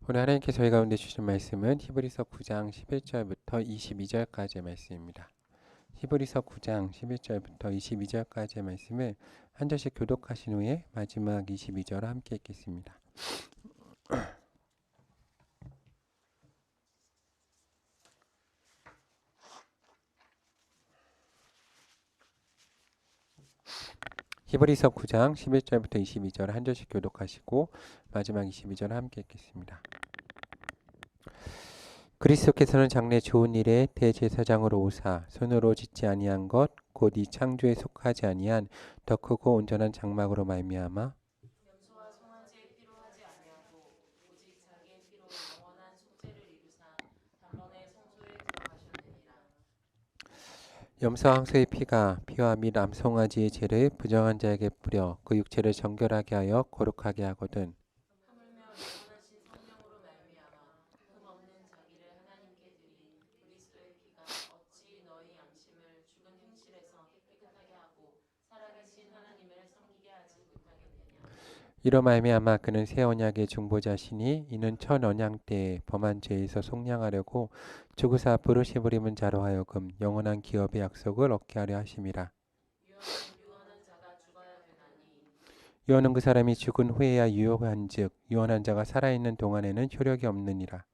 오늘 하나님께서 저희 가운데 주신 말씀은 히브리서 9장 11절부터 22절까지의 말씀입니다. 히브리서 9장 11절부터 22절까지의 말씀을 한 절씩 교독하신 후에 마지막 22절을 함께 읽겠습니다. 히브리서 9장 11절부터 22절 한 절씩 교독하시고 마지막 22절을 함께 읽겠습니다. 그리스도께서는 장래 좋은 일에 대제사장으로 오사 손으로 짓지 아니한 것 곧 이 창조에 속하지 아니한 더 크고 온전한 장막으로 말미암아 염소와 송아지의 피로 하지 아니하고 오직 자기의 피로 영원한 속죄를 이루사 단번에 성소에 들어가셨느니라. 염소 항소의 피와 및 암송아지의 죄를 부정한 자에게 뿌려 그 육체를 정결하게 하여 거룩하게 하거든. 하물며 영원하신 성령으로 말미암아 흠 없는 자기를 하나님께 드린 그리스도의 피가 어찌 너희 양심을 죽은 행실에서 깨끗하게 하고 살아계신 하나님을 섬기게 하지 못하겠느냐. 이로 말미암아 그는 새 언약의 중보자시니 이는 첫 언약 때에 범한 죄에서 속량하려고 죽으사 부르심을 입은 자로 하여금 영원한 기업의 약속을 얻게 하려 하심이라. 유언한 자가 죽어야 되나니 유언은 그 사람이 죽은 후에야 유효한즉 유언한 자가 살아있는 동안에는 효력이 없느니라.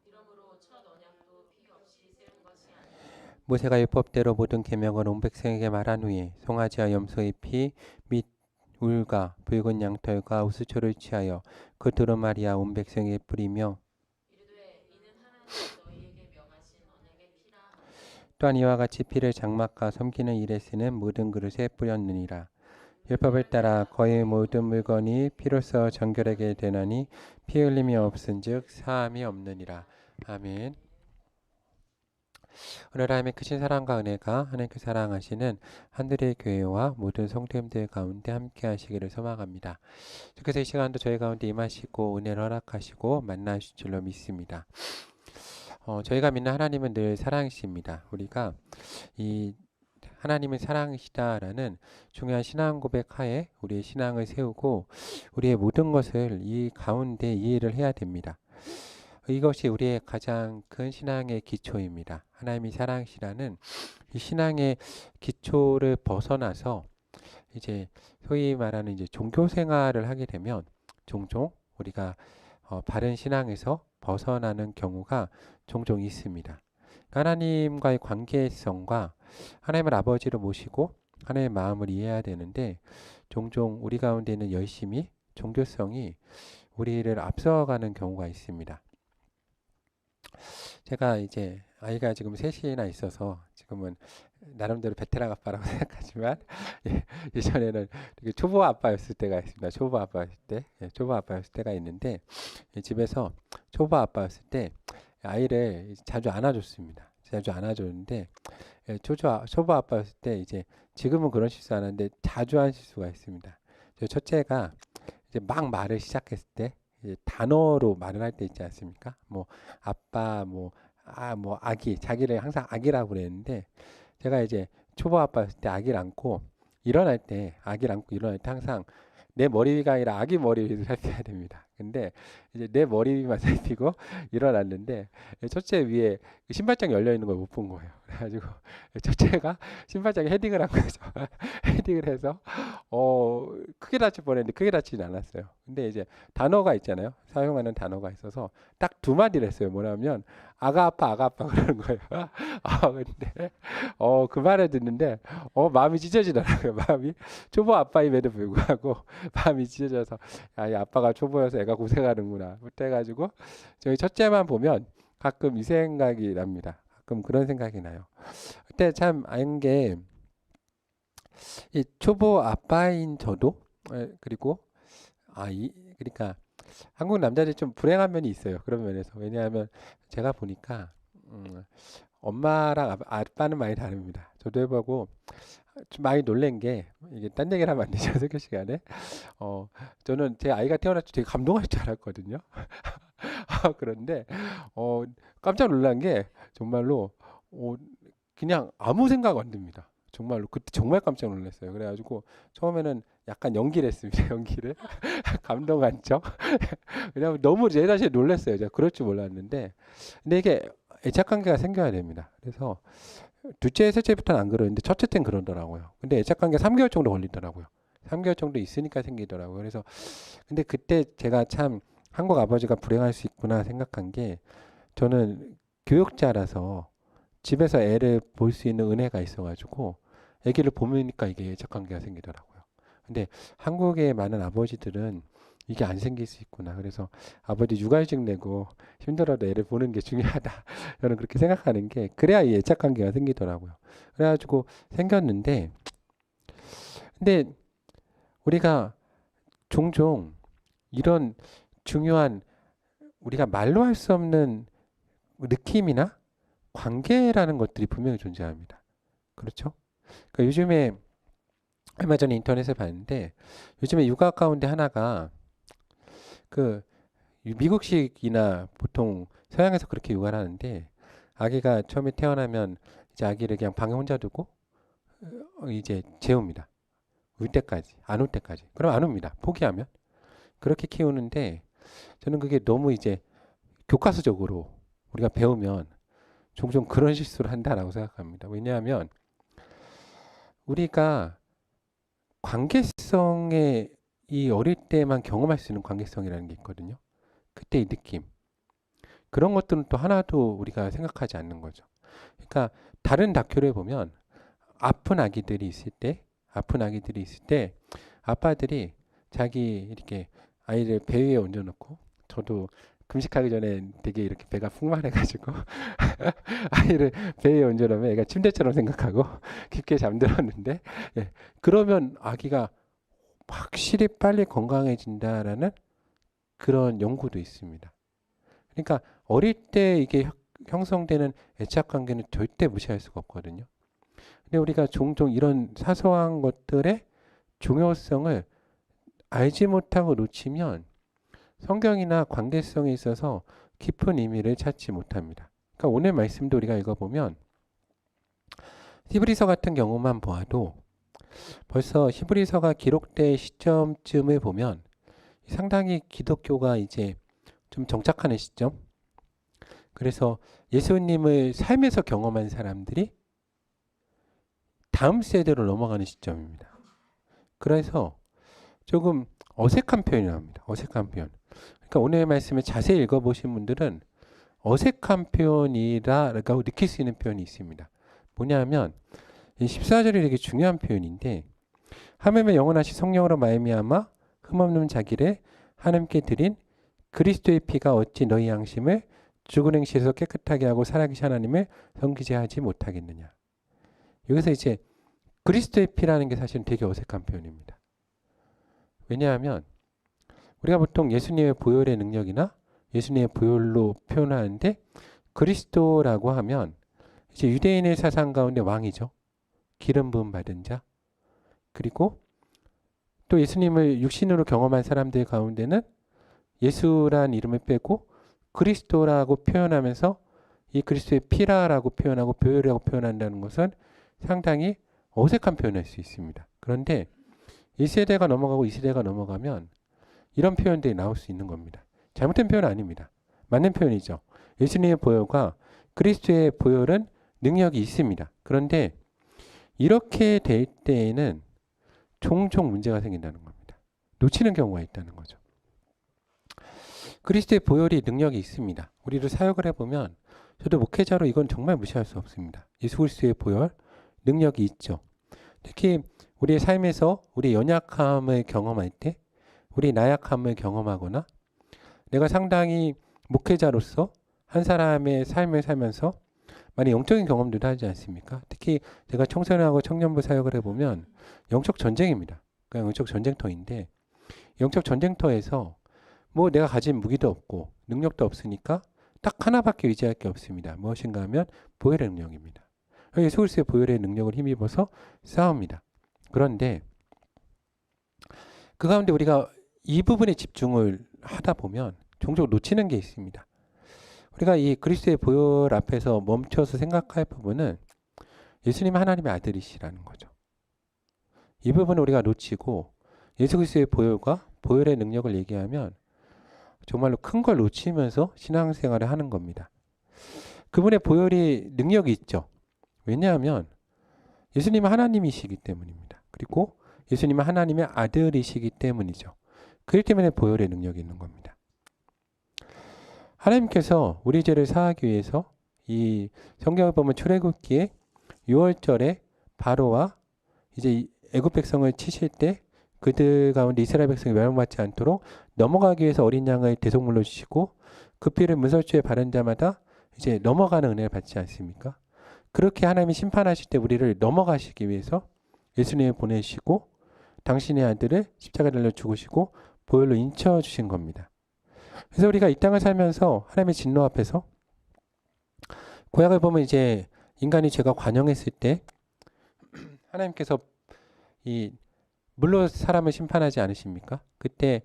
이러므로 첫 언약도 피 없이 세운 것이 아니라 모세가 율법대로 모든 계명을 온 백성에게 말한 후에 송아지와 염소의 피 및 울과 붉은 양털과 우수초를 취하여 그 두루마리와 온 백성에게 뿌리며 이르되 이는 하나님이 너희에게 명하신 언약의 피라 하며 또한 이와 같이 피를 장막과 섬기는 일에 쓰는 모든 그릇에 뿌렸느니라. 율법을 따라 거의 모든 물건이 피로써 정결하게 되나니 피 흘림이 없은즉 사함이 없느니라. 아멘. 오늘 하나님의 크신 사랑과 은혜가 하나님께 사랑하시는 하늘의 교회와 모든 성도님들 가운데 함께 하시기를 소망합니다. 주께서 이 시간도 저희 가운데 임하시고 은혜를 허락하시고 만나주실 줄로 믿습니다. 저희가 믿는 하나님은 늘 사랑이십니다. 우리가 이 하나님은 사랑이시다라는 중요한 신앙 고백 하에 우리의 신앙을 세우고 우리의 모든 것을 이 가운데 이해를 해야 됩니다. 이것이 우리의 가장 큰 신앙의 기초입니다. 하나님이 사랑이시라는 이 신앙의 기초를 벗어나서 이제 소위 말하는 이제 종교 생활을 하게 되면 종종 우리가 바른 신앙에서 벗어나는 경우가 종종 있습니다. 하나님과의 관계성과 하나님을 아버지로 모시고 하나님의 마음을 이해해야 되는데 종종 우리 가운데 있는 열심이 종교성이 우리를 앞서가는 경우가 있습니다. 제가 이제 아이가 지금 셋이나 있어서 지금은 나름대로 베테랑 아빠라고 생각하지만 예전에는 되게 초보 아빠였을 때가 있습니다. 초보 아빠였을 때, 초보 아빠였을 때가 있는데 집에서 초보 아빠였을 때 아이를 자주 안아줬습니다. 자주 안아줬는데 초보 아빠였을 때 이제 지금은 그런 실수 안 하는데 자주 한 실수가 있습니다. 저 첫째가 이제 막 말을 시작했을 때 이제 단어로 말을 할 때 있지 않습니까? 뭐 아빠 뭐 아기 자기를 항상 아기라고 그랬는데 제가 이제 초보 아빠였을 때 아기를 안고 일어날 때 아기를 안고 일어날 때 항상 내 머리 위가 아니라 아기 머리 위를 살펴야 됩니다. 근데 이제 내 머리 위만 살피고 일어났는데 첫째 위에 신발장이 열려 있는 걸 못 본 거예요. 그래가지고 첫째가 신발장에 헤딩을 한 거죠. 헤딩을 해서 크게 다칠 뻔했는데 크게 다치진 않았어요. 근데 이제 단어가 있잖아요. 사용하는 단어가 있어서 딱 두 마디를 했어요. 뭐냐면 아가 아빠 그러는 거예요. 근데 그 말을 듣는데 마음이 찢어지더라고요. 마음이 초보 아빠임에도 불구하고 마음이 찢어져서 이 아빠가 초보여서 애가 고생하는구나. 그래가지고 저희 첫째만 보면 가끔 이 생각이 납니다. 가끔 그런 생각이 나요. 그때 참 아는 게 이 초보 아빠인 저도 그리고 그러니까 한국 남자들이 좀 불행한 면이 있어요. 그런 면에서 왜냐하면 제가 보니까 엄마랑 아빠는 많이 다릅니다. 저도 해보고 좀 많이 놀란 게 이게 딴 얘기를 하면 안 되죠. 설교 시간에 저는 제 아이가 태어날 때 되게 감동할 줄 알았거든요. 그런데 어, 깜짝 놀란 게 정말로 어, 그냥 아무 생각 안 듭니다. 정말로 그때 정말 깜짝 놀랐어요. 그래가지고 처음에는 약간 연기를 했습니다. 연기를 감동한 척. 왜냐하면 너무 제 자신이 놀랐어요. 제가 그럴 줄 몰랐는데, 근데 이게 애착 관계가 생겨야 됩니다. 그래서 둘째, 셋째부터는 안 그러는데 첫째 때는 그러더라고요. 근데 애착 관계 3개월 정도 걸리더라고요. 3개월 정도 있으니까 생기더라고요. 그래서 근데 그때 제가 참 한국 아버지가 불행할 수 있구나 생각한 게, 저는 교육자라서 집에서 애를 볼 수 있는 은혜가 있어가지고 애기를 보니까 이게 애착 관계가 생기더라고요. 근데 한국의 많은 아버지들은 이게 안 생길 수 있구나. 그래서 아버지 육아휴직 내고 힘들어도 애를 보는 게 중요하다. 저는 그렇게 생각하는 게, 그래야 이 애착 관계가 생기더라고요. 그래가지고 생겼는데, 근데 우리가 종종 이런 중요한, 우리가 말로 할 수 없는 느낌이나 관계라는 것들이 분명히 존재합니다. 그렇죠? 그러니까 요즘에 얼마 전에 인터넷에 봤는데, 요즘에 육아 가운데 하나가 그 미국식이나 보통 서양에서 그렇게 육아를 하는데, 아기가 처음에 태어나면 이제 아기를 그냥 방에 혼자 두고 이제 재웁니다. 울 때까지, 안 울 때까지. 그럼 안 웁니다. 포기하면. 그렇게 키우는데, 저는 그게 너무 이제 교과서적으로 우리가 배우면 종종 그런 실수를 한다라고 생각합니다. 왜냐하면 우리가 관계성에, 이 어릴 때만 경험할 수 있는 관계성이라는 게 있거든요. 그때 이 느낌. 그런 것들은 또 하나도 우리가 생각하지 않는 거죠. 그러니까 다른 다큐를 보면 아픈 아기들이 있을 때 아빠들이 자기 이렇게 아이를 배 위에 얹어놓고, 저도 금식하기 전에 되게 이렇게 배가 풍만해가지고 아이를 배 위에 얹어놓으면 애가 침대처럼 생각하고 깊게 잠들었는데, 예, 그러면 아기가 확실히 빨리 건강해진다라는 그런 연구도 있습니다. 그러니까 어릴 때 이게 형성되는 애착 관계는 절대 무시할 수가 없거든요. 근데 우리가 종종 이런 사소한 것들의 중요성을 알지 못하고 놓치면 성경이나 관계성에 있어서 깊은 의미를 찾지 못합니다. 그러니까 오늘 말씀도 우리가 읽어보면 히브리서 같은 경우만 보아도 벌써 히브리서가 기록될 시점쯤을 보면 상당히 기독교가 이제 좀 정착하는 시점. 그래서 예수님을 삶에서 경험한 사람들이 다음 세대로 넘어가는 시점입니다. 그래서 조금 어색한 표현이 나옵니다. 어색한 표현. 그러니까 오늘 말씀을 자세히 읽어보신 분들은 어색한 표현이라고 느낄 수 있는 표현이 있습니다. 뭐냐면 이 14절이 되게 중요한 표현인데, 하나님의 영원하신 성령으로 말미암아 흠없는 자기를 하나님께 드린 그리스도의 피가 어찌 너희 양심을 죽은 행실에서 깨끗하게 하고 살아계신 하나님을 섬기게 하지 못하겠느냐. 여기서 이제 그리스도의 피라는 게 사실은 되게 어색한 표현입니다. 왜냐하면 우리가 보통 예수님의 보혈의 능력이나 예수님의 보혈로 표현하는데, 그리스도라고 하면 이제 유대인의 사상 가운데 왕이죠. 기름 부음 받은 자. 그리고 또 예수님을 육신으로 경험한 사람들 가운데는 예수란 이름을 빼고 그리스도라고 표현하면서 이 그리스도의 피라라고 표현하고 보혈이라고 표현한다는 것은 상당히 어색한 표현일 수 있습니다. 그런데 이 세대가 넘어가고 이 세대가 넘어가면 이런 표현들이 나올 수 있는 겁니다. 잘못된 표현 아닙니다. 맞는 표현이죠. 예수님의 보혈과 그리스도의 보혈은 능력이 있습니다. 그런데 이렇게 될 때에는 종종 문제가 생긴다는 겁니다. 놓치는 경우가 있다는 거죠. 그리스도의 보혈이 능력이 있습니다. 우리를 사역을 해보면, 저도 목회자로 이건 정말 무시할 수 없습니다. 예수 그리스도의 보혈 능력이 있죠. 특히 우리의 삶에서 우리 연약함을 경험할 때, 우리 나약함을 경험하거나, 내가 상당히 목회자로서 한 사람의 삶을 살면서 많이 영적인 경험들도 하지 않습니까? 특히 제가 청소년하고 청년부 사역을 해보면 영적 전쟁입니다. 그러니까 영적 전쟁터인데, 영적 전쟁터에서 뭐 내가 가진 무기도 없고 능력도 없으니까 딱 하나밖에 의지할 게 없습니다. 무엇인가 하면 보혈의 능력입니다. 예수 그리스도의 보혈의 능력을 힘입어서 싸웁니다. 그런데 그 가운데 우리가 이 부분에 집중을 하다 보면 종종 놓치는 게 있습니다. 우리가 이 그리스도의 보혈 앞에서 멈춰서 생각할 부분은 예수님 하나님의 아들이시라는 거죠. 이 부분을 우리가 놓치고 예수 그리스도의 보혈과 보혈의 능력을 얘기하면 정말로 큰 걸 놓치면서 신앙생활을 하는 겁니다. 그분의 보혈이 능력이 있죠. 왜냐하면 예수님은 하나님이시기 때문입니다. 그리고 예수님은 하나님의 아들이시기 때문이죠. 그렇기 때문에 보혈의 능력이 있는 겁니다. 하나님께서 우리 죄를 사하기 위해서 이 성경을 보면 출애굽기에 6월절에 바로와 이제 애굽 백성을 치실 때 그들 가운데 이스라엘 백성이 멸망받지 않도록 넘어가기 위해서 어린 양을 대속물로 주시고 그 피를 문설주에 바른 자마다 이제 넘어가는 은혜를 받지 않습니까? 그렇게 하나님이 심판하실 때 우리를 넘어가시기 위해서 예수님을 보내시고 당신의 아들을 십자가에 달려 죽으시고 보혈로 인쳐 주신 겁니다. 그래서 우리가 이 땅을 살면서 하나님의 진노 앞에서 구약을 보면 이제 인간이 죄가 관영했을 때 하나님께서 이 물로 사람을 심판하지 않으십니까? 그때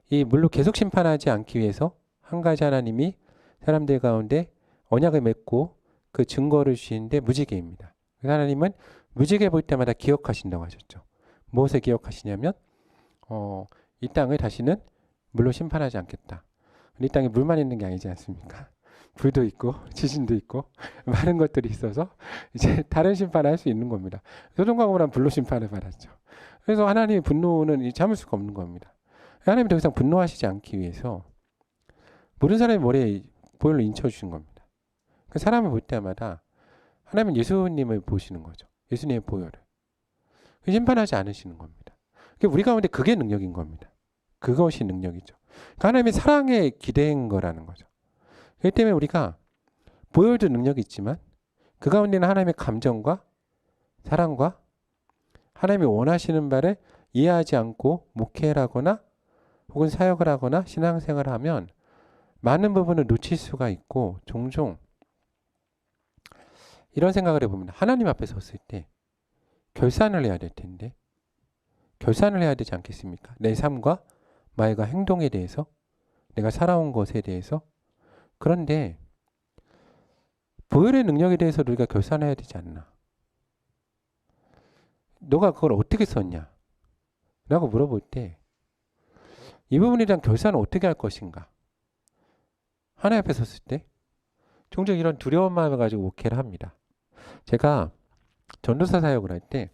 이 물로 계속 심판하지 않기 위해서 한 가지 하나님이 사람들 가운데 언약을 맺고 그 증거를 주시는데 무지개입니다. 하나님은 무지개 볼 때마다 기억하신다고 하셨죠. 무엇을 기억하시냐면 이 땅을 다시는 물로 심판하지 않겠다. 이 땅에 물만 있는 게 아니지 않습니까? 불도 있고 지진도 있고 많은 것들이 있어서 이제 다른 심판을 할 수 있는 겁니다. 소돔과 고모라는 불로 심판을 받았죠. 그래서 하나님의 분노는 참을 수가 없는 겁니다. 하나님이 더 이상 분노하시지 않기 위해서 모든 사람의 머리에 보혈로 인쳐주신 겁니다. 그 사람을 볼 때마다 하나님은 예수님을 보시는 거죠. 예수님의 보혈을. 심판하지 않으시는 겁니다. 우리 가운데 그게 능력인 겁니다. 그것이 능력이죠. 하나님의 사랑에 기대인 거라는 거죠. 그렇기 때문에 우리가 보혈도 능력이 있지만 그 가운데는 하나님의 감정과 사랑과 하나님이 원하시는 바를 이해하지 않고 목회를 하거나 혹은 사역을 하거나 신앙생활을 하면 많은 부분을 놓칠 수가 있고 종종 이런 생각을 해봅니다. 하나님 앞에 섰을 때 결산을 해야 될 텐데 결산을 해야 되지 않겠습니까? 내 삶과 말과 행동에 대해서 내가 살아온 것에 대해서 그런데 보혈의 능력에 대해서 우리가 결산해야 되지 않나? 너가 그걸 어떻게 썼냐? 라고 물어볼 때 이 부분에 대한 결산을 어떻게 할 것인가? 하나님 앞에 섰을 때 종종 이런 두려운 마음을 가지고 목회를 합니다. 제가 전도사 사역을 할 때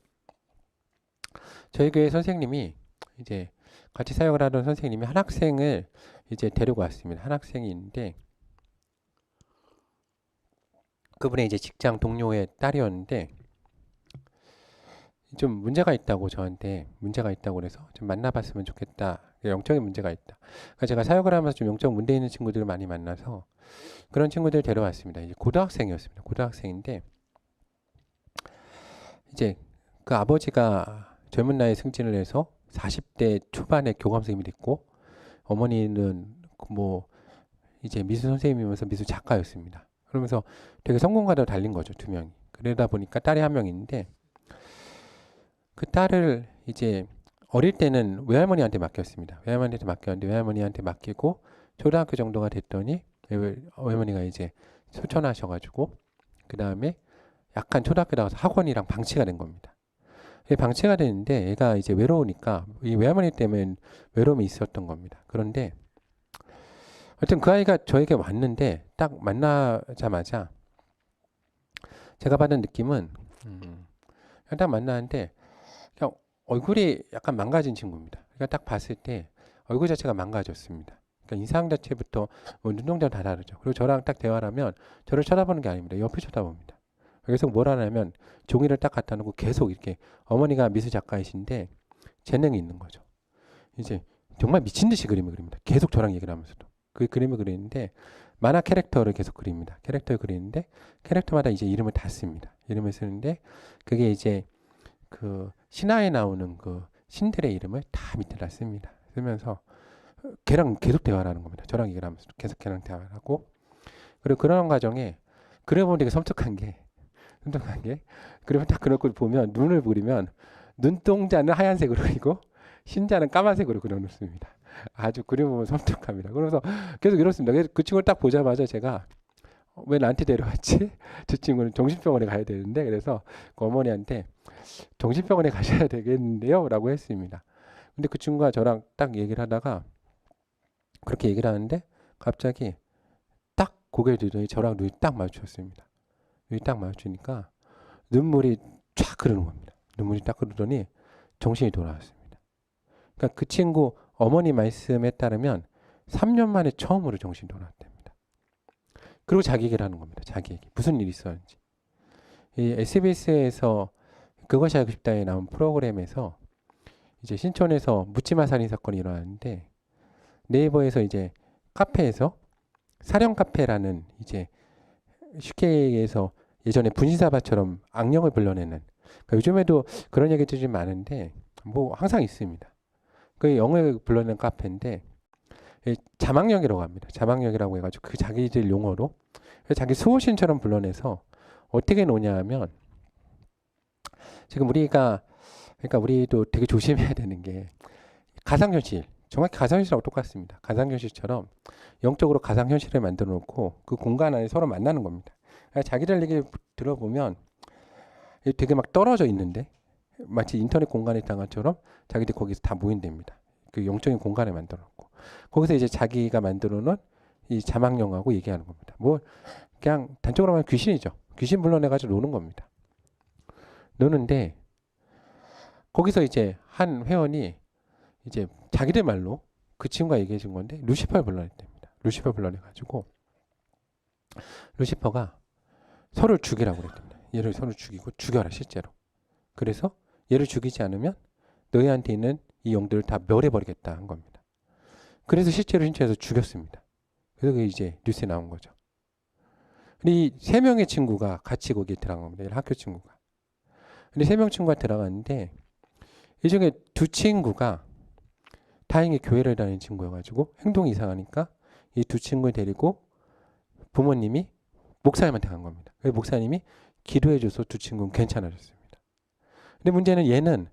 저희 교회 선생님이 이제 같이 사역을 하던 선생님이 한 학생을 이제 데리고 왔습니다. 한 학생이 있는데 그분의 이제 직장 동료의 딸이었는데 좀 문제가 있다고 저한테 문제가 있다고 그래서 좀 만나봤으면 좋겠다. 영적인 문제가 있다. 그러니까 제가 사역을 하면서 좀 영적 문제 있는 친구들을 많이 만나서 그런 친구들을 데려왔습니다. 이제 고등학생이었습니다. 고등학생인데 이제 그 아버지가 젊은 나이에 승진을 해서 40대 초반에 교감 선생님이 됐고 어머니는 뭐 이제 미술 선생님이면서 미술 작가였습니다. 그러면서 되게 성공가로 달린 거죠. 두 명이. 그러다 보니까 딸이 한 명 있는데 그 딸을 이제 어릴 때는 외할머니한테 맡겼습니다. 외할머니한테 맡겼는데 외할머니한테 맡기고 초등학교 정도가 됐더니 외할머니가 이제 소천하셔가지고 그 다음에 약간 초등학교 나가서 학원이랑 방치가 된 겁니다. 방치가 되는데 얘가 이제 외로우니까 이 외할머니 때문에 외로움이 있었던 겁니다. 그런데 하여튼 그 아이가 저에게 왔는데 딱 만나자마자 제가 받은 느낌은 딱 만나는데 그냥 얼굴이 약간 망가진 친구입니다. 그러니까 딱 봤을 때 얼굴 자체가 망가졌습니다. 그러니까 인상 자체부터 뭐 눈동자 다 다르죠. 그리고 저랑 딱 대화를 하면 저를 쳐다보는 게 아닙니다. 옆을 쳐다봅니다. 계속 뭘 하냐면 종이를 딱 갖다 놓고 계속 이렇게 어머니가 미술 작가이신데 재능이 있는 거죠. 이제 정말 미친 듯이 그림을 그립니다. 계속 저랑 얘기를 하면서도 그 그림을 그리는데 만화 캐릭터를 계속 그립니다. 캐릭터를 그리는데 캐릭터마다 이제 이름을 다 씁니다. 이름을 쓰는데 그게 이제 그 신화에 나오는 그 신들의 이름을 다 밑에다 씁니다. 쓰면서 걔랑 계속 대화를 하는 겁니다. 저랑 얘기를 하면서 계속 걔랑 대화를 하고 그리고 그런 과정에 그려보면 되게 섬뜩한 게 그러면 딱 그런 걸 보면 눈을 그리면 눈동자는 하얀색으로 그리고 신자는 까만색으로 그려놓습니다. 아주 그려보면 섬뜩합니다. 그래서 계속 이렇습니다. 그래서 그 친구를 딱 보자마자 제가 왜 나한테 데려왔지? 저 친구는 정신병원에 가야 되는데 그래서 그 어머니한테 정신병원에 가셔야 되겠는데요? 라고 했습니다. 근데 그 친구가 저랑 딱 얘기를 하다가 그렇게 얘기를 하는데 갑자기 딱 고개를 들더니 저랑 눈이 딱 마주쳤습니다. 눈이 딱 마주치니까 눈물이 쫙 흐르는 겁니다. 눈물이 딱 흐르더니 정신이 돌아왔습니다. 그러니까 그 친구 어머니 말씀에 따르면 3년 만에 처음으로 정신이 돌아왔답니다. 그리고 자기 얘기를 하는 겁니다. 자기 얘기. 무슨 일이 있었는지. 이 SBS에서 그것이 알고 싶다에 나온 프로그램에서 이제 신촌에서 묻지마 살인 사건이 일어났는데 네이버에서 이제 카페에서 사령 카페라는 이제 쉽게 얘기해서 예전에 분신사바처럼 악령을 불러내는 그러니까 요즘에도 그런 얘기들이 좀 많은데 뭐 항상 있습니다. 그 영을 불러내는 카페인데 자망령이라고 합니다. 자망령이라고 해가지고 그 자기들 용어로 자기 수호신처럼 불러내서 어떻게 노냐 하면 지금 우리가 그러니까 우리도 되게 조심해야 되는 게 가상현실 정확히 가상현실하고 똑같습니다. 가상현실처럼 영적으로 가상현실을 만들어 놓고 그 공간 안에 서로 만나는 겁니다. 그러니까 자기들 얘기 들어보면 되게 막 떨어져 있는데 마치 인터넷 공간에 있던 것처럼 자기들 거기서 다 모인답니다. 그 영적인 공간을 만들어 놓고 거기서 이제 자기가 만들어 놓은 이 자망령하고 얘기하는 겁니다. 뭐 그냥 단적으로 말하면 귀신이죠. 귀신 불러내가지고 노는 겁니다. 노는데 거기서 이제 한 회원이 이제 자기들 말로 그 친구가 얘기해 준 건데 루시퍼를 불러냈답니다. 루시퍼 불러내가지고 루시퍼가 서로를 죽이라고 그랬답니다. 얘를 서로 죽이고 죽여라 실제로. 그래서 얘를 죽이지 않으면 너희한테 있는 이 영들을 다 멸해버리겠다 한 겁니다. 그래서 실제로 신천에서 죽였습니다. 그래서 그게 이제 뉴스에 나온 거죠. 근데 이 세 명의 친구가 같이 거기에 들어간 겁니다. 학교 친구가. 근데 세 명 친구가 들어갔는데 이 중에 두 친구가 다행히 교회를 다니는 친구여가지고 행동이 이상하니까 이 두 친구를 데리고 부모님이 목사님한테 간 겁니다. 그래서 목사님이 기도해줘서 두 친구는 괜찮아졌습니다. 근데 문제는 얘는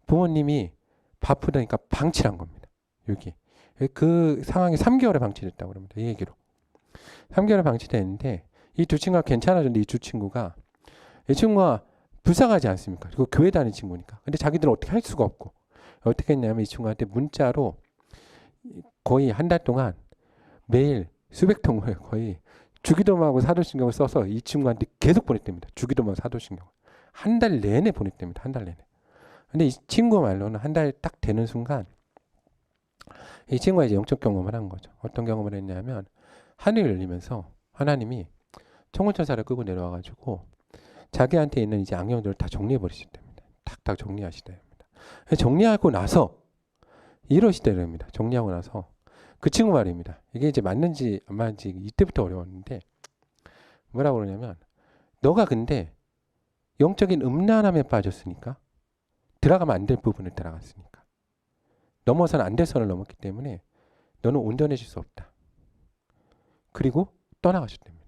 부모님이 바쁘다니까 방치를 한 겁니다. 여기. 그 상황이 3개월에 방치됐다고 합니다. 이 얘기로. 3개월에 방치됐는데 이 두 친구가 괜찮아졌는데 이 두 친구가 이 친구가 불쌍하지 않습니까? 그리고 교회 다니는 친구니까. 근데 자기들은 어떻게 할 수가 없고 어떻게 했냐면 이 친구한테 문자로 거의 한 달 동안 매일 수백 통을 거의 주기도문하고 사도신경을 써서 이 친구한테 계속 보냈답니다. 주기도문 사도신경. 한 달 내내 보냈답니다. 한 달 내내. 근데 이 친구 말로는 한 달 딱 되는 순간 이 친구가 이제 영적 경험을 한 거죠. 어떤 경험을 했냐면 하늘이 열리면서 하나님이 천군천사를 끌고 내려와가지고 자기한테 있는 이제 악령들을 다 정리해버리시답니다. 탁탁 정리하시답니다. 정리하고 나서 이러시더랍니다. 정리하고 나서 그 친구 말입니다. 이게 이제 맞는지 안 맞는지 이때부터 어려웠는데 뭐라고 그러냐면 너가 근데 영적인 음란함에 빠졌으니까 들어가면 안 될 부분을 들어갔으니까 넘어서는 안 될 선을 넘었기 때문에 너는 온전해질 수 없다. 그리고 떠나가셨답니다.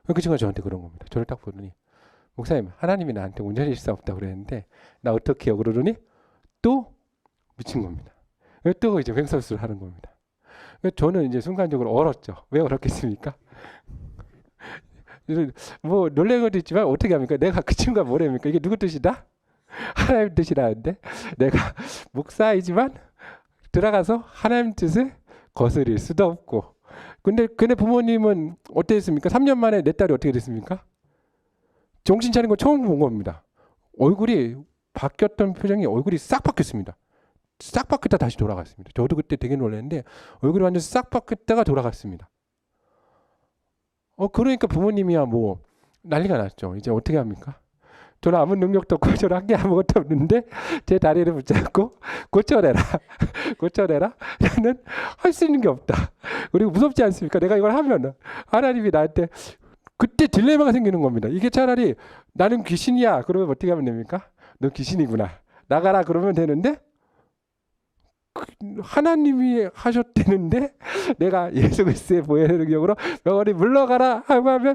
그 친구가 저한테 그런 겁니다. 저를 딱 보더니 목사님 하나님이 나한테 온전해질 수 없다고 그랬는데 나 어떻게 해요? 그러더니 또 미친 겁니다. 또 이제 횡설수를 하는 겁니다. 저는 이제 순간적으로 얼었죠. 왜 얼었겠습니까? 뭐 놀란 것도 있지만 어떻게 합니까? 내가 그 친구가 뭐랍니까? 이게 누구 뜻이다? 하나님 뜻이라는데 내가 목사이지만 들어가서 하나님 뜻을 거스릴 수도 없고 근데 부모님은 어땠습니까? 3년 만에 내 딸이 어떻게 됐습니까? 정신 차린 거 처음 본 겁니다. 얼굴이 바뀌었던 표정이 얼굴이 싹 바뀌었습니다. 싹 바뀌었다 다시 돌아갔습니다. 저도 그때 되게 놀랐는데 얼굴이 완전 싹 바뀌었다가 돌아갔습니다. 그러니까 부모님이야 뭐 난리가 났죠. 이제 어떻게 합니까? 저는 아무 능력도 없고 저는 한 게 아무것도 없는데 제 다리를 붙잡고 고쳐내라. 고쳐내라. 나는 할 수 있는 게 없다. 그리고 무섭지 않습니까? 내가 이걸 하면 하나님이 나한테 그때 딜레마가 생기는 겁니다. 이게 차라리 나는 귀신이야. 그러면 어떻게 하면 됩니까? 너 귀신이구나. 나가라 그러면 되는데 하나님이 하셨다는데 내가 예수 그리스도의 보혈의 능력으로 영원히 물러가라 하고 하면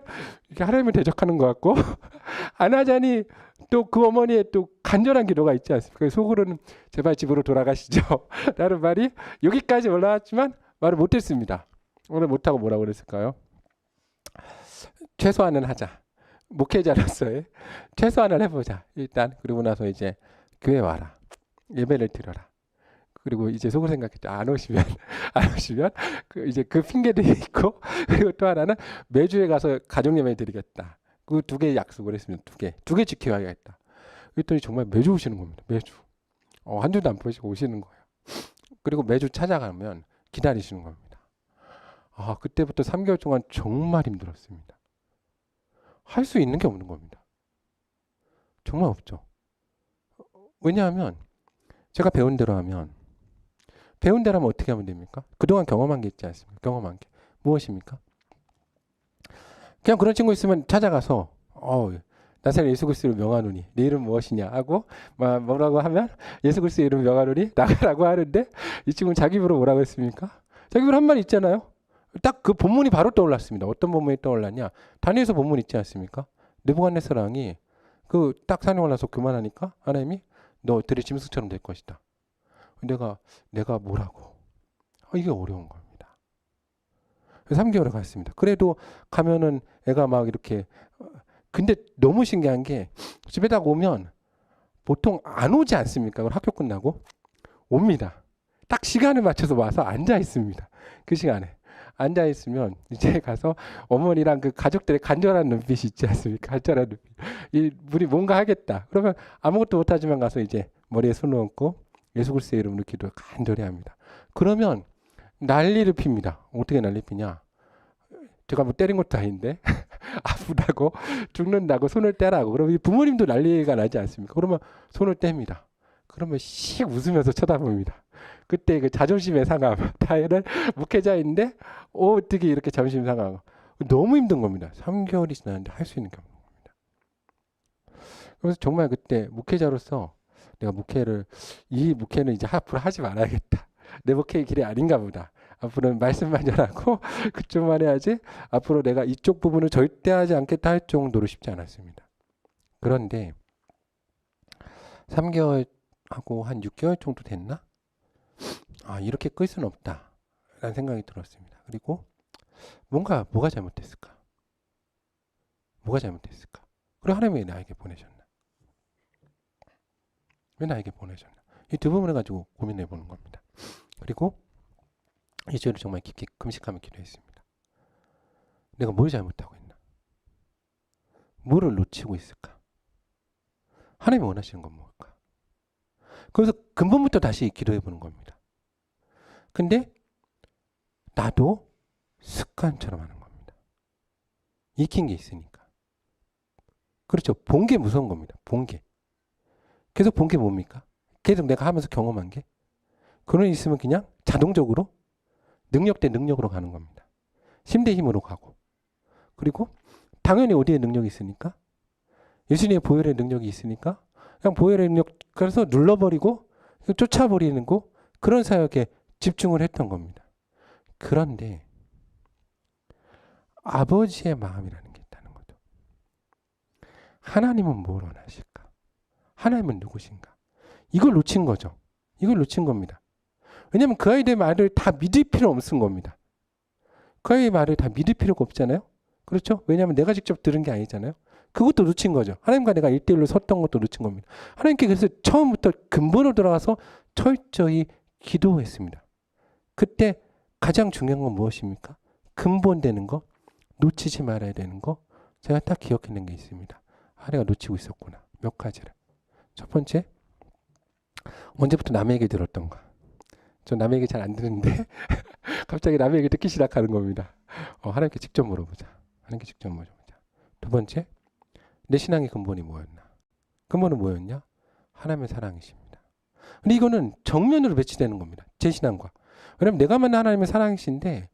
이게 하나님을 대적하는 것 같고 안 하자니 또 그 어머니의 또 간절한 기도가 있지 않습니까? 속으로는 제발 집으로 돌아가시죠 라는 말이 여기까지 올라왔지만 말을 못했습니다. 오늘 못하고 뭐라고 그랬을까요? 최소한은 하자. 목회자로서의 최소한을 해보자. 일단 그러고 나서 이제 교회 와라. 예배를 드려라. 그리고 이제 속으로 생각했죠. 안 오시면 안 오시면 이제 그 핑계도 있고 그리고 또 하나는 매주에 가서 가족 예배 드리겠다. 그 두 개 약속을 했습니다. 두 개 지켜야겠다. 그랬더니 정말 매주 오시는 겁니다. 매주. 한 주도 안 보시고 오시는 거예요. 그리고 매주 찾아가면 기다리시는 겁니다. 그때부터 3개월 동안 정말 힘들었습니다. 할 수 있는 게 없는 겁니다. 정말 없죠. 왜냐하면 제가 배운 대로 하면 어떻게 하면 됩니까? 그동안 경험한 게 있지 않습니까? 경험한 게 무엇입니까? 그냥 그런 친구 있으면 찾아가서 나사렛 예수 그리스도를 명하노니 네 이름 무엇이냐 하고 뭐라고 하면 예수 그리스도 이름 명하노니 나가라고 하는데 이 친구는 자기 입으로 뭐라고 했습니까? 자기 입으로 한 말 있잖아요. 딱 그 본문이 바로 떠올랐습니다. 어떤 본문이 떠올랐냐? 다니엘서 본문 있지 않습니까? 느부갓네살 왕이 그 딱 산에 올라서 교만하니까 하나님이 너들의 짐승처럼 될 것이다. 내가 뭐라고? 이게 어려운 겁니다. 3개월을 갔습니다. 그래도 가면은 애가 막 이렇게 근데 너무 신기한 게 집에 딱 오면 보통 안 오지 않습니까? 학교 끝나고 옵니다. 딱 시간을 맞춰서 와서 앉아 있습니다. 그 시간에 앉아 있으면 이제 가서 어머니랑 그 가족들의 간절한 눈빛이 있지 않습니까? 간절한 눈빛. 우리 뭔가 하겠다. 그러면 아무것도 못하지만 가서 이제 머리에 손을 얹고 예수 그리스도의 이름으로 기도 간절히 합니다. 그러면 난리를 핍니다. 어떻게 난리 피냐? 제가 뭐 때린 것도 아닌데 아프다고 죽는다고 손을 떼라고 그러면 부모님도 난리가 나지 않습니까? 그러면 손을 뗍니다. 그러면 씩 웃으면서 쳐다봅니다. 그때 그 자존심의 상함 다혜는 목회자인데 어떻게 이렇게 자존심 상함 너무 힘든 겁니다. 3개월이 지났는데 할 수 있는 게 없는 겁니다. 그래서 정말 그때 목회자로서 내가 이 목회는 이제 앞으로 하지 말아야겠다. 내 목회의 길이 아닌가 보다. 앞으로는 말씀만 전하고 그쪽만 해야지 앞으로 내가 이쪽 부분을 절대 하지 않겠다 할 정도로 쉽지 않았습니다. 그런데 3개월 하고 한 6개월 정도 됐나? 이렇게 끌 수는 없다 라는 생각이 들었습니다. 그리고 뭐가 잘못됐을까? 그리고 하나님이 왜 나에게 보내셨나? 왜 나에게 보내셨나? 이 두 부분을 가지고 고민해 보는 겁니다. 그리고 이 주를 정말 깊게 금식하며 기도했습니다. 내가 뭘 잘못하고 있나? 뭐를 놓치고 있을까? 하나님이 원하시는 건 뭘까? 그래서 근본부터 다시 기도해 보는 겁니다. 근데 나도 습관처럼 하는 겁니다. 익힌 게 있으니까. 그렇죠. 본 게 무서운 겁니다. 본 게. 계속 본 게 뭡니까? 계속 내가 하면서 경험한 게. 그런 일 있으면 그냥 자동적으로 능력 대 능력으로 가는 겁니다. 힘 대 힘으로 가고. 그리고 당연히 어디에 능력이 있으니까? 예수님의 보혈의 능력이 있으니까 그냥 보혈의 능력 그래서 눌러버리고 쫓아버리는 거 그런 사역에 집중을 했던 겁니다. 그런데 아버지의 마음이라는 게 있다는 거죠. 하나님은 뭘 원하실까? 하나님은 누구신가? 이걸 놓친 거죠. 이걸 놓친 겁니다. 왜냐하면 그 아이들의 말을 다 믿을 필요 없은 겁니다. 그 아이의 말을 다 믿을 필요가 없잖아요. 그렇죠? 왜냐하면 내가 직접 들은 게 아니잖아요. 그것도 놓친 거죠. 하나님과 내가 1대1로 섰던 것도 놓친 겁니다. 하나님께 그래서 처음부터 근본으로 들어가서 철저히 기도했습니다. 그때 가장 중요한 건 무엇입니까? 근본되는 거, 놓치지 말아야 되는 거, 제가 딱 기억해낸 게 있습니다. 내가 놓치고 있었구나. 몇 가지를. 첫 번째, 언제부터 남의 얘기 들었던가. 저 남의 얘기 잘 안 듣는데 갑자기 남의 얘기 듣기 시작하는 겁니다. 하나님께 직접 물어보자. 하나님께 직접 물어보자. 두 번째, 내 신앙의 근본이 뭐였나? 근본은 뭐였냐? 하나님의 사랑이십니다. 근데 이거는 정면으로 배치되는 겁니다. 제 신앙과. 왜냐하면 내가 만난 하나님의 사랑이신데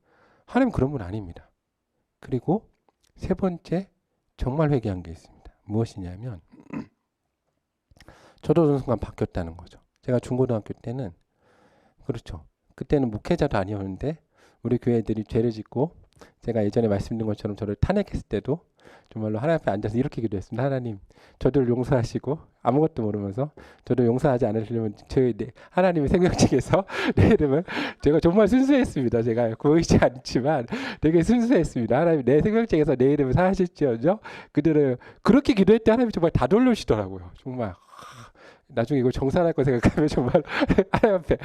하나님은 그런 분 아닙니다. 그리고 세 번째, 정말 회개한 게 있습니다. 무엇이냐면 저도 어느 순간 바뀌었다는 거죠. 제가 중고등학교 때는 그렇죠. 그때는 목회자도 아니었는데 우리 교회들이 죄를 짓고 제가 예전에 말씀드린 것처럼 저를 탄핵했을 때도 정말로 하나님 앞에 앉아서 이렇게 기도했습니다. 하나님, 저들을 용서하시고 아무것도 모르면서 저를 용서하지 않으시려면 하나님의 생명책에서 내 이름을 제가 정말 순수했습니다. 제가 보이지 않지만 되게 순수했습니다. 하나님 내 생명책에서 내 이름을 사하실지어죠. 그들을 그렇게 기도할 때 하나님이 정말 다 돌려주시더라고요. 정말 나중에 이거 정산할 거 생각하면 정말 하나님 앞에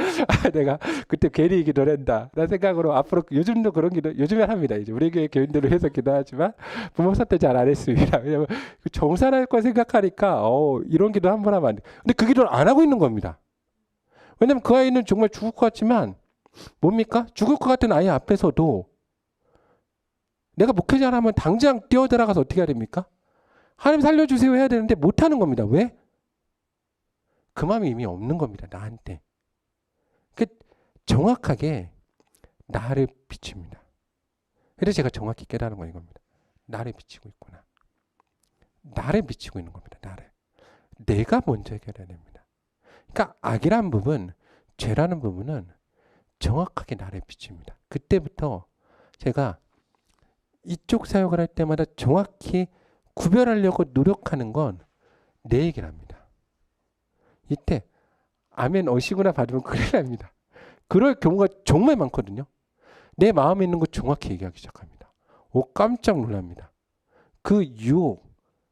내가 그때 괜히 기도한다 라는 생각으로 앞으로 요즘도 그런 기도 요즘에 합니다. 이제 우리 교회 교인들을 위해서 기도하지만 부모사 때 잘 안 했습니다. 왜냐면 그 정산할 거 생각하니까 이런 기도 한 번 하면 안 돼. 근데 그 기도를 안 하고 있는 겁니다. 왜냐면 그 아이는 정말 죽을 것 같지만 뭡니까? 죽을 것 같은 아이 앞에서도 내가 목회자를 하면 당장 뛰어들어가서 어떻게 해야 됩니까? 하나님 살려주세요 해야 되는데 못하는 겁니다. 왜? 그 마음이 이미 없는 겁니다. 나한테. 그 정확하게 나를 비춥니다. 그래서 제가 정확히 깨달은 건 이겁니다. 나를 비치고 있구나. 나를 비치고 있는 겁니다. 나를. 내가 먼저 해결해야 됩니다. 그러니까 악이라는 부분, 죄라는 부분은 정확하게 나를 비춥니다. 그때부터 제가 이쪽 사역을 할 때마다 정확히 구별하려고 노력하는 건 내 얘기를 합니다. 이때 아멘 어시구나 받으면 큰일 납니다. 그럴 경우가 정말 많거든요. 내 마음에 있는 거 정확히 얘기하기 시작합니다. 깜짝 놀랍니다. 그 유혹,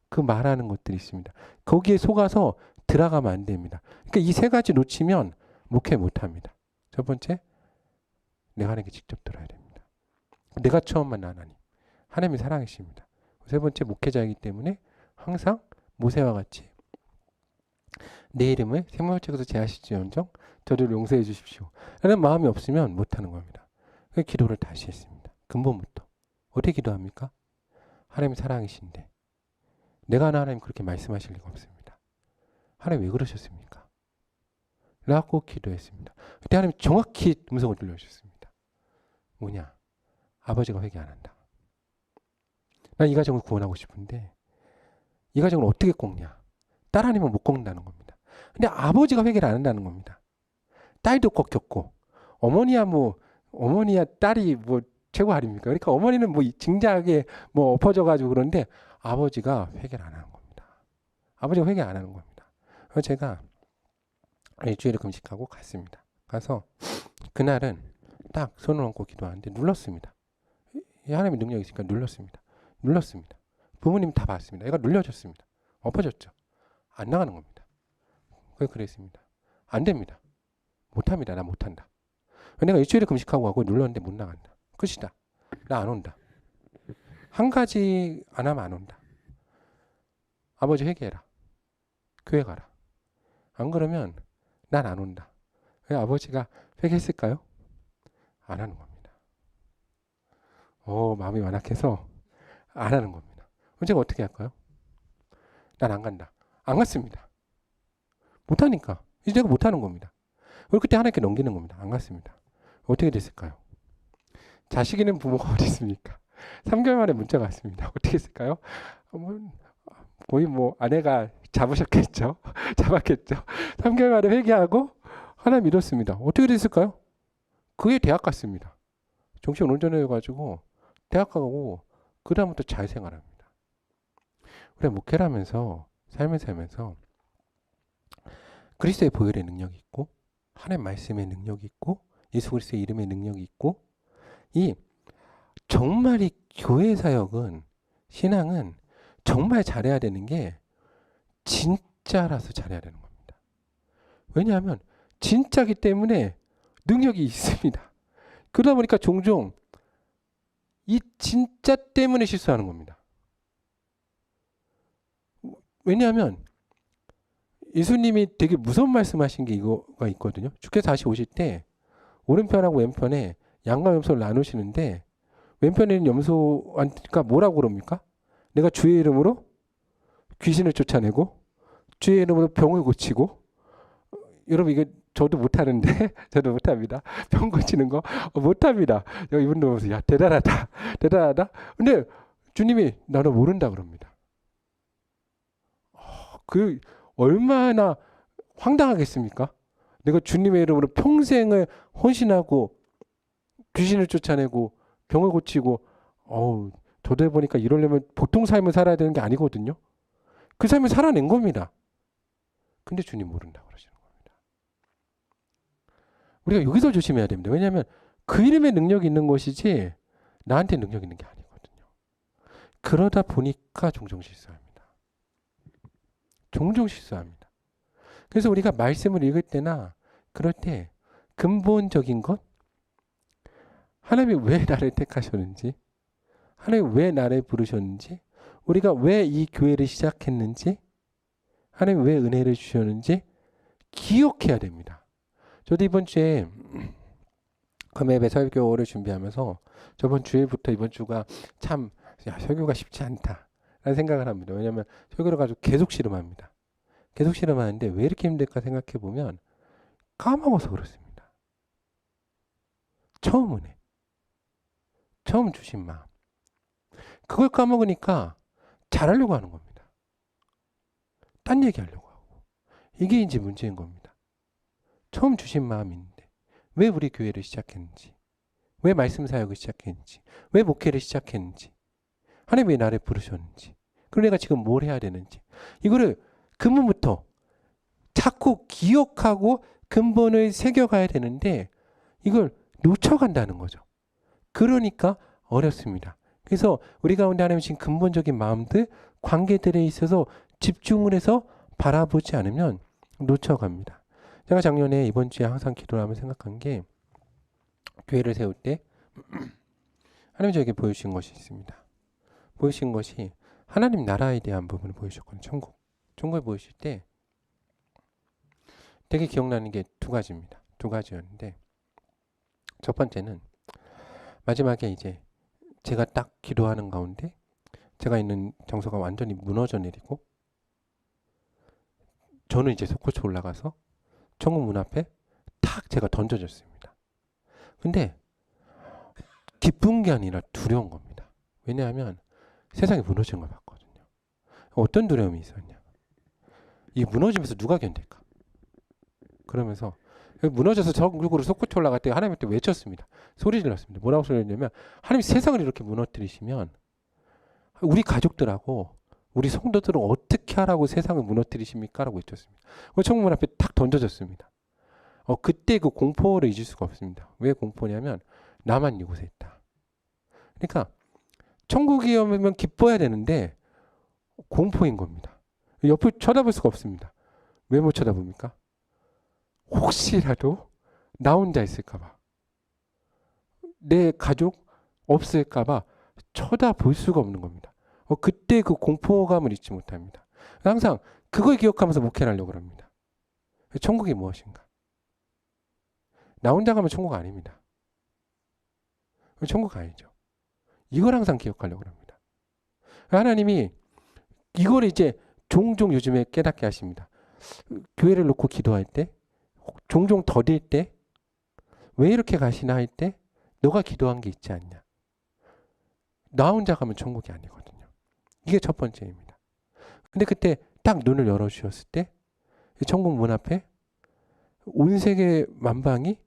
그 말하는 것들이 있습니다. 거기에 속아서 들어가면 안 됩니다. 그러니까 이 세 가지 놓치면 목회 못합니다. 첫 번째, 내가 하는 게 직접 들어야 됩니다. 내가 처음 만난 하나님. 하나님이 사랑이십니다. 세 번째, 목회자이기 때문에 항상 모세와 같이 내 이름을 생명책에서 제하실지언정 저를 용서해 주십시오. 라는 마음이 없으면 못하는 겁니다. 그 기도를 다시 했습니다. 근본부터. 어떻게 기도합니까? 하나님이 사랑이신데 내가 아는 하나님 그렇게 말씀하실 리가 없습니다. 하나님 왜 그러셨습니까? 라고 기도했습니다. 그때 하나님 정확히 음성을 들려주셨습니다. 뭐냐? 아버지가 회개 안 한다. 난 이 가정을 구원하고 싶은데 이 가정을 어떻게 꺾냐? 딸 아니면 못 꺾는다는 겁니다. 근데 아버지가 회개를 안 한다는 겁니다. 딸도 꺾였고 어머니야 딸이 뭐 최고 아닙니까? 그러니까 어머니는 뭐 징자하게 뭐 엎어져가지고 그런데 아버지가 회개를 안 하는 겁니다. 아버지가 회개 안 하는 겁니다. 그래서 제가 일주일을 금식하고 갔습니다. 가서 그날은 딱 손을 얹고 기도하는데 눌렀습니다. 하나님의 능력이 있으니까 눌렀습니다. 부모님 다 봤습니다. 얘가 눌려졌습니다. 엎어졌죠. 안 나가는 겁니다. 그랬습니다. 안 됩니다. 못합니다. 나 못한다. 내가 일주일에 금식하고 가고 눌렀는데 못 나간다. 끝이다. 나 안 온다. 한 가지 안 하면 안 온다. 아버지 회개해라. 교회 가라. 안 그러면 난 안 온다. 왜 아버지가 회개했을까요? 안 하는 겁니다. 마음이 완악해서 안 하는 겁니다. 그럼 제가 어떻게 할까요? 난 안 간다. 안 갔습니다. 못하니까. 이제 내가 못하는 겁니다. 그리고 그때 하나님께 넘기는 겁니다. 안 갔습니다. 어떻게 됐을까요? 자식 있는 부모가 어디 있습니까? 3개월 만에 문자가 왔습니다. 어떻게 했을까요? 거의 뭐 아내가 잡으셨겠죠. 잡았겠죠. 3개월 만에 회개하고 하나 믿었습니다. 어떻게 됐을까요? 그게 대학 갔습니다. 정신 온전해가지고 대학 가고 그 다음부터 잘 생활합니다. 우리가 목회를 하면서 삶을 살면서 그리스도의 보혈의 능력이 있고 하나님 말씀의 능력이 있고 예수 그리스도의 이름의 능력이 있고 이 정말 이 교회 사역은 신앙은 정말 잘해야 되는 게 진짜라서 잘해야 되는 겁니다. 왜냐하면 진짜기 때문에 능력이 있습니다. 그러다 보니까 종종 이 진짜 때문에 실수하는 겁니다. 왜냐하면 예수님이 되게 무서운 말씀하신 게 이거가 있거든요. 주께서 다시 오실 때 오른편하고 왼편에 양과 염소를 나누시는데 왼편에 있는 염소가 뭐라고 그럽니까? 내가 주의 이름으로 귀신을 쫓아내고 주의 이름으로 병을 고치고 여러분 이거 저도 못하는데 저도 못합니다. 병 고치는 거 못합니다. 이분도 보면서 야 대단하다. 근데 주님이 나는 모른다 그럽니다. 그 얼마나 황당하겠습니까? 내가 주님의 이름으로 평생을 헌신하고 귀신을 쫓아내고 병을 고치고 저도 해보니까 이러려면 보통 삶을 살아야 되는 게 아니거든요. 그 삶을 살아낸 겁니다. 근데 주님 모른다 그러시는 겁니다. 우리가 여기서 조심해야 됩니다. 왜냐하면 그 이름의 능력이 있는 것이지 나한테 능력 있는 게 아니거든요. 그러다 보니까 종종 실수합니다. 그래서 우리가 말씀을 읽을 때나 그럴 때 근본적인 것, 하나님이 왜 나를 택하셨는지, 하나님이 왜 나를 부르셨는지, 우리가 왜 이 교회를 시작했는지, 하나님이 왜 은혜를 주셨는지 기억해야 됩니다. 저도 이번 주에 금요일에 설교를 준비하면서 저번 주일부터 이번 주가 참 설교가 쉽지 않다 라는 생각을 합니다. 왜냐하면 설교를 가지고 계속 실험합니다. 계속 실험하는데 왜 이렇게 힘들까 생각해 보면 까먹어서 그렇습니다. 처음 은혜, 처음 주신 마음, 그걸 까먹으니까 잘하려고 하는 겁니다. 딴 얘기하려고 하고. 이게 이제 문제인 겁니다. 처음 주신 마음인데 왜 우리 교회를 시작했는지, 왜 말씀 사역을 시작했는지, 왜 목회를 시작했는지, 하나님이 왜 나를 부르셨는지, 그럼 내가 지금 뭘 해야 되는지, 이거를 근본부터 자꾸 기억하고 근본을 새겨가야 되는데 이걸 놓쳐간다는 거죠. 그러니까 어렵습니다. 그래서 우리 가운데 하나님 주신 근본적인 마음들, 관계들에 있어서 집중을 해서 바라보지 않으면 놓쳐갑니다. 제가 작년에 이번 주에 항상 기도를 하며 생각한 게, 교회를 세울 때 하나님 저에게 보여주신 것이 있습니다. 보여주신 것이 하나님 나라에 대한 부분을 보여주셨거든요. 천국을 보여주실 때 되게 기억나는 게 두 가지입니다. 두 가지였는데, 첫 번째는 마지막에 이제 제가 딱 기도하는 가운데 제가 있는 장소가 완전히 무너져 내리고 저는 이제 솟구쳐 올라가서 천국 문 앞에 탁 제가 던져졌습니다. 근데 기쁜 게 아니라 두려운 겁니다. 왜냐하면 세상이 무너지는 걸 봤거든요. 어떤 두려움이 있었냐. 이 무너지면서 누가 견딜까? 그러면서 무너져서 전국으로 솟구쳐 올라갈 때 하나님한테 외쳤습니다. 소리 질렀습니다. 뭐라고 소리 질렀냐면, 하나님 세상을 이렇게 무너뜨리시면 우리 가족들하고 우리 성도들은 어떻게 하라고 세상을 무너뜨리십니까? 라고 외쳤습니다. 천국문 앞에 탁 던져졌습니다. 그때 그 공포를 잊을 수가 없습니다. 왜 공포냐면 나만 이곳에 있다. 그러니까 천국이 오면 기뻐야 되는데 공포인 겁니다. 옆을 쳐다볼 수가 없습니다. 왜 못 쳐다봅니까? 혹시라도 나 혼자 있을까봐, 내 가족 없을까봐 쳐다볼 수가 없는 겁니다. 그때 그 공포감을 잊지 못합니다. 항상 그걸 기억하면서 목회를 하려고 합니다. 천국이 무엇인가? 나 혼자 가면 천국 아닙니다. 천국 아니죠. 이걸 항상 기억하려고 합니다. 하나님이 이걸 이제 종종 요즘에 깨닫게 하십니다. 교회를 놓고 기도할 때, 종종 더딜 때, 왜 이렇게 가시나 할 때 너가 기도한 게 있지 않냐. 나 혼자 가면 천국이 아니거든요. 이게 첫 번째입니다. 근데 그때 딱 눈을 열어주셨을 때 천국 문 앞에 온 세계 만방이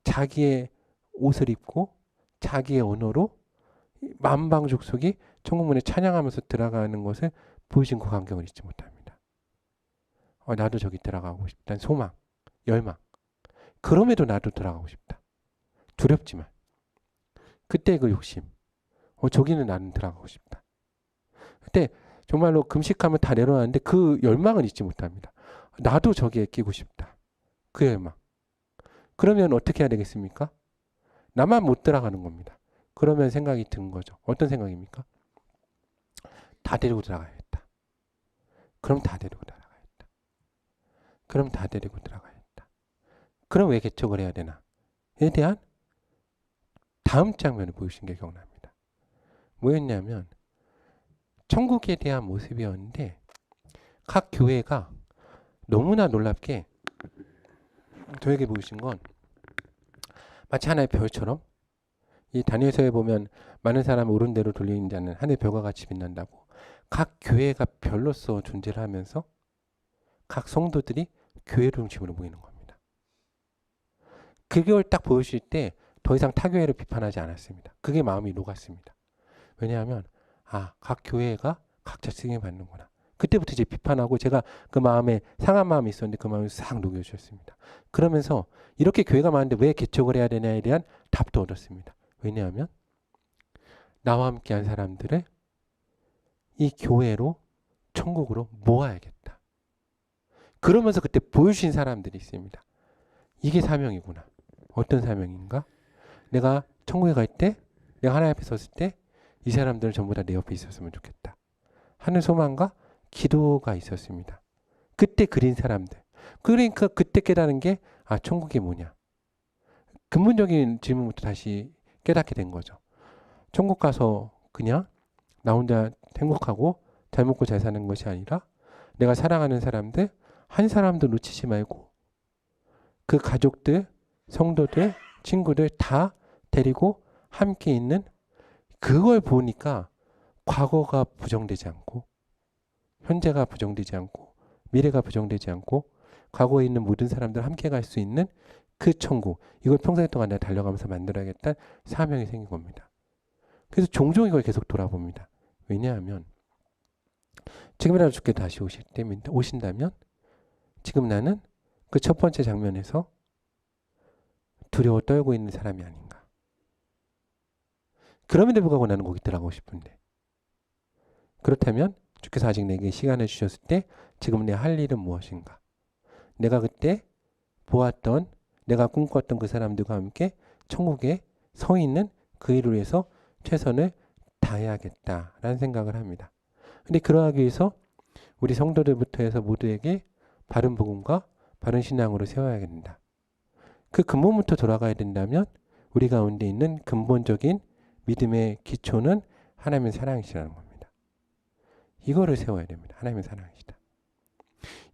자기의 옷을 입고 자기의 언어로 만방 족속이 천국 문에 찬양하면서 들어가는 것을 보여준 그 광경을 잊지 못합니다. 나도 저기 들어가고 싶다는 소망, 열망. 그럼에도 나도 들어가고 싶다. 두렵지만 그때 그 욕심, 저기는 나는 들어가고 싶다. 그때 정말로 금식하면 다 내려놨는데 그 열망은 잊지 못합니다. 나도 저기에 끼고 싶다. 그 열망. 그러면 어떻게 해야 되겠습니까? 나만 못 들어가는 겁니다. 그러면 생각이 든 거죠. 어떤 생각입니까? 다 데리고 들어가야겠다. 그럼 다 데리고 들어가야겠다. 그럼 다 데리고 들어가야겠다. 그럼 왜 개척을 해야 되나? 에 대한 다음 장면을 보여주신 게 기억납니다. 뭐였냐면 천국에 대한 모습이었는데, 각 교회가 너무나 놀랍게 저에게 보여주신 건 마치 하나의 별처럼, 이 다니엘서에 보면 많은 사람을 옳은 대로 돌리는 자는 하늘의 별과 같이 빛난다고, 각 교회가 별로서 존재를 하면서 각 성도들이 교회 중심으로 모이는 겁니다. 그걸 딱 보여주실 때 더 이상 타 교회를 비판하지 않았습니다. 그게 마음이 녹았습니다. 왜냐하면 각 교회가 각자 쓰임을 받는구나. 그때부터 이제 비판하고, 제가 그 마음에 상한 마음이 있었는데 그 마음을 싹 녹여주셨습니다. 그러면서 이렇게 교회가 많은데 왜 개척을 해야 되냐에 대한 답도 얻었습니다. 왜냐하면 나와 함께한 사람들을 이 교회로 천국으로 모아야겠다. 그러면서 그때 보여주신 사람들이 있습니다. 이게 사명이구나. 어떤 사명인가? 내가 천국에 갈 때, 내가 하나님 앞에 섰을 때 이 사람들은 전부 다 내 옆에 있었으면 좋겠다 하는 소망과 기도가 있었습니다. 그때 그린 사람들. 그러니까 그때 깨달은 게 천국이 뭐냐. 근본적인 질문부터 다시 깨닫게 된 거죠. 천국 가서 그냥 나 혼자 행복하고 잘 먹고 잘 사는 것이 아니라 내가 사랑하는 사람들 한 사람도 놓치지 말고 그 가족들, 성도들, 친구들 다 데리고 함께 있는 그걸 보니까 과거가 부정되지 않고 현재가 부정되지 않고 미래가 부정되지 않고 과거에 있는 모든 사람들 함께 갈 수 있는 그 천국, 이걸 평생 동안 내가 달려가면서 만들어야겠다는 사명이 생긴 겁니다. 그래서 종종 이걸 계속 돌아봅니다. 왜냐하면 지금이라도 주께 다시 오신다면 지금 나는 그 첫 번째 장면에서 두려워 떨고 있는 사람이 아닌가. 그럼에도 불구하고 나는 거기 들어가고 싶은데, 그렇다면 주께서 아직 내게 시간을 주셨을 때 지금 내가 할 일은 무엇인가. 내가 그때 보았던, 내가 꿈꿨던 그 사람들과 함께 천국에 서 있는 그 일을 위해서 최선을 다해야겠다라는 생각을 합니다. 근데 그러하기 위해서 우리 성도들부터 해서 모두에게 바른 복음과 바른 신앙으로 세워야 된다. 그 근본부터 돌아가야 된다면 우리 가운데 있는 근본적인 믿음의 기초는 하나님의 사랑이시라는 겁니다. 이거를 세워야 됩니다. 하나님의 사랑이시다.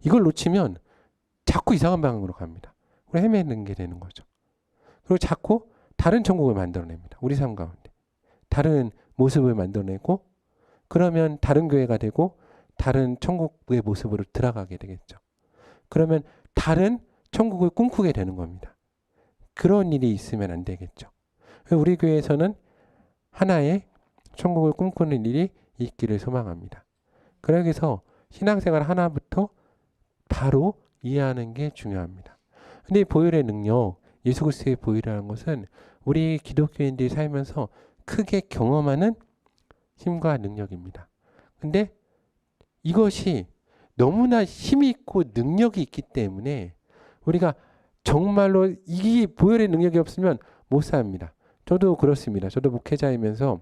이걸 놓치면 자꾸 이상한 방향으로 갑니다. 우리 헤매는 게 되는 거죠. 그리고 자꾸 다른 천국을 만들어냅니다. 우리 삶 가운데. 다른 모습을 만들어내고 그러면 다른 교회가 되고 다른 천국의 모습으로 들어가게 되겠죠. 그러면 다른 천국을 꿈꾸게 되는 겁니다. 그런 일이 있으면 안 되겠죠. 우리 교회에서는 하나의 천국을 꿈꾸는 일이 있기를 소망합니다. 그래서 신앙생활 하나부터 바로 이해하는 게 중요합니다. 근데 보혈의 능력, 예수 그리스도의 보혈이라는 것은 우리 기독교인들이 살면서 크게 경험하는 힘과 능력입니다. 근데 이것이 너무나 힘이 있고 능력이 있기 때문에 우리가 정말로 이 보혈의 능력이 없으면 못 삽니다. 저도 그렇습니다. 저도 목회자이면서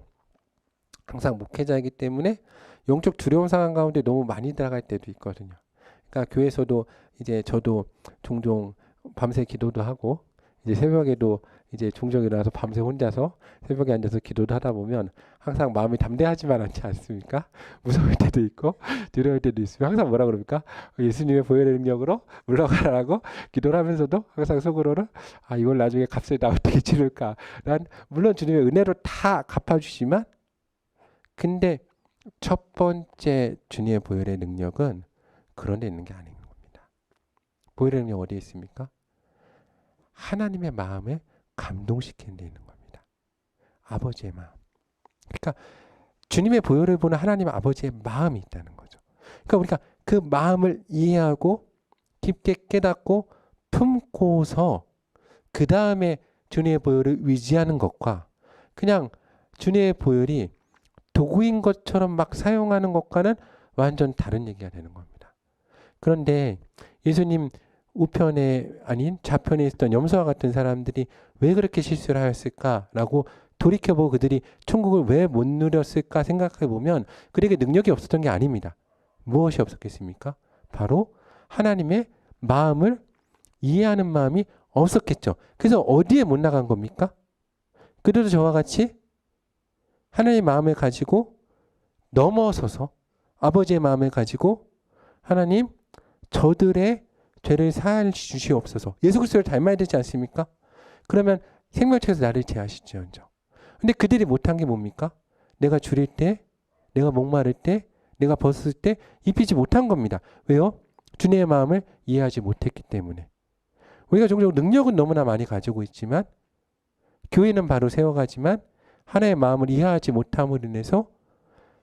항상 목회자이기 때문에 영적 두려운 상황 가운데 너무 많이 들어갈 때도 있거든요. 그러니까 교회에서도 이제 저도 종종 밤새 기도도 하고 이제 새벽에도 이제 종종 일어나서 밤새 혼자서 새벽에 앉아서 기도도 하다 보면 항상 마음이 담대하지만 않지 않습니까? 무서울 때도 있고 두려울 때도 있으면 항상 뭐라 그럽니까? 예수님의 보혈의 능력으로 물러가라고 기도를 하면서도 항상 속으로는 이걸 나중에 값을 나 어떻게 치를까? 난 물론 주님의 은혜로 다 갚아주시지만 근데 첫 번째 주님의 보혈의 능력은 그런 데 있는 게 아닌 겁니다. 보혈의 능력 어디에 있습니까? 하나님의 마음을 감동시키는 데 있는 겁니다. 아버지의 마음. 그러니까 주님의 보혈을 보는 하나님 아버지의 마음이 있다는 거죠. 그러니까 우리가 그 마음을 이해하고 깊게 깨닫고 품고서 그 다음에 주님의 보혈을 의지하는 것과 그냥 주님의 보혈이 도구인 것처럼 막 사용하는 것과는 완전 다른 얘기가 되는 겁니다. 그런데 예수님 우편에 아닌 좌편에 있었던 염소와 같은 사람들이 왜 그렇게 실수를 하였을까라고 돌이켜보고 그들이 천국을 왜 못 누렸을까 생각해보면 그들에게 능력이 없었던 게 아닙니다. 무엇이 없었겠습니까? 바로 하나님의 마음을 이해하는 마음이 없었겠죠. 그래서 어디에 못 나간 겁니까? 그들도 저와 같이 하나님의 마음을 가지고 넘어서서 아버지의 마음을 가지고 하나님 저들의 죄를 사하여 주시옵소서. 예수 그리스도를 닮아야 되지 않습니까? 그러면 생명책에서 나를 제하시지언정. 근데 그들이 못한 게 뭡니까? 내가 줄일 때, 내가 목마를 때, 내가 벗을 때 입히지 못한 겁니다. 왜요? 주님의 마음을 이해하지 못했기 때문에. 우리가 종종 능력은 너무나 많이 가지고 있지만 교회는 바로 세워가지만 하나님의 마음을 이해하지 못함으로 인해서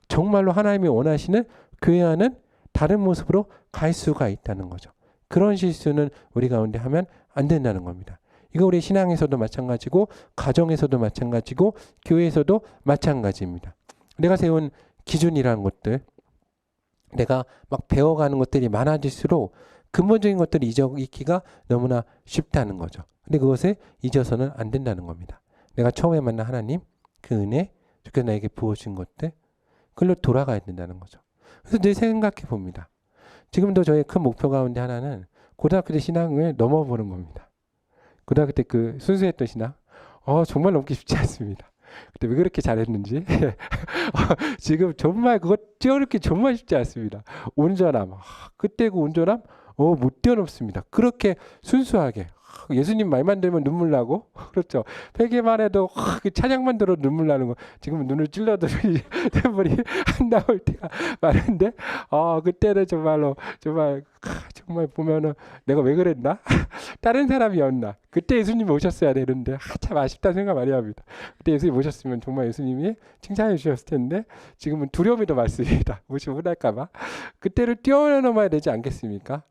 정말로 하나님이 원하시는 교회와는 다른 모습으로 갈 수가 있다는 거죠. 그런 실수는 우리 가운데 하면 안 된다는 겁니다. 이거 우리 신앙에서도 마찬가지고 가정에서도 마찬가지고 교회에서도 마찬가지입니다. 내가 세운 기준이라는 것들, 내가 막 배워가는 것들이 많아질수록 근본적인 것들을 잊기가 너무나 쉽다는 거죠. 근데 그것을 잊어서는 안 된다는 겁니다. 내가 처음에 만난 하나님, 그 은혜, 주께서 나에게 부어준 것들, 그걸로 돌아가야 된다는 거죠. 그래서 늘 생각해 봅니다. 지금도 저의 큰 목표 가운데 하나는 고등학교 때 신앙을 넘어보는 겁니다. 고등학교 때 그 순수했던 신앙, 정말 넘기 쉽지 않습니다. 그때 왜 그렇게 잘했는지 지금 정말 그거 뛰어넘기 정말 쉽지 않습니다. 온전함, 그때 그 온전함 못 뛰어넘습니다. 그렇게 순수하게 예수님 말만 들으면 눈물 나고 그렇죠. 회개만 해도 그 찬양만 들어 눈물 나는 거 지금은 눈을 찔러도 눈물이 안 나올 때가 많은데 그때는 정말 보면은 내가 왜 그랬나? 다른 사람이었나? 그때 예수님이 오셨어야 되는데 참 아쉽다는 생각 많이 합니다. 그때 예수님 오셨으면 정말 예수님이 칭찬해 주셨을 텐데 지금은 두려움이 더 많습니다. 무시 못할까 봐. 그때를 뛰어넘어야 되지 않겠습니까?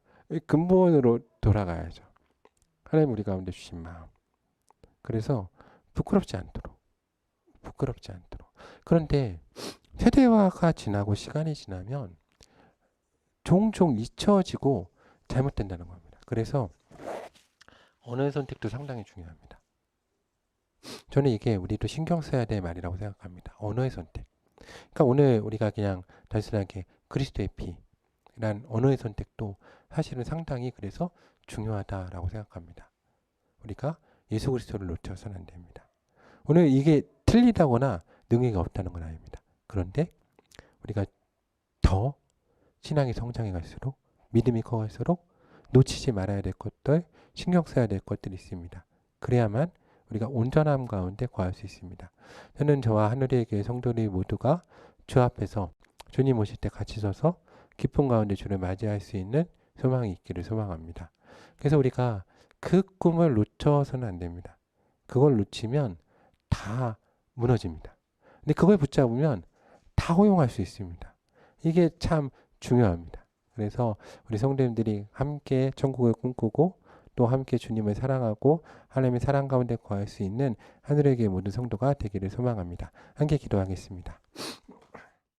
근본으로 돌아가야죠. 하나님 우리 가운데 주신 마음. 그래서 부끄럽지 않도록. 그런데 세대화가 지나고 시간이 지나면 종종 잊혀지고 잘못된다는 겁니다. 그래서 언어의 선택도 상당히 중요합니다. 저는 이게 우리도 신경 써야 될 말이라고 생각합니다. 언어의 선택. 그러니까 오늘 우리가 그냥 단순하게 그리스도의 피란 언어의 선택도 사실은 상당히 그래서 중요하다라고 생각합니다. 우리가 예수 그리스도를 놓쳐서는 안 됩니다. 오늘 이게 틀리다거나 능력이 없다는 건 아닙니다. 그런데 우리가 더 신앙이 성장해 갈수록 믿음이 커갈수록 놓치지 말아야 될 것들, 신경 써야 될 것들이 있습니다. 그래야만 우리가 온전함 가운데 거할 수 있습니다. 저는 저와 하늘의 교회 성도들 모두가 주 앞에서 주님 오실 때 같이 서서 기쁨 가운데 주를 맞이할 수 있는 소망이 있기를 소망합니다. 그래서 우리가 그 꿈을 놓쳐서는 안 됩니다. 그걸 놓치면 다 무너집니다. 근데 그걸 붙잡으면 다 허용할 수 있습니다. 이게 참 중요합니다. 그래서 우리 성도님들이 함께 천국을 꿈꾸고 또 함께 주님을 사랑하고 하나님의 사랑 가운데 거할 수 있는 하늘의 교회 모든 성도가 되기를 소망합니다. 함께 기도하겠습니다.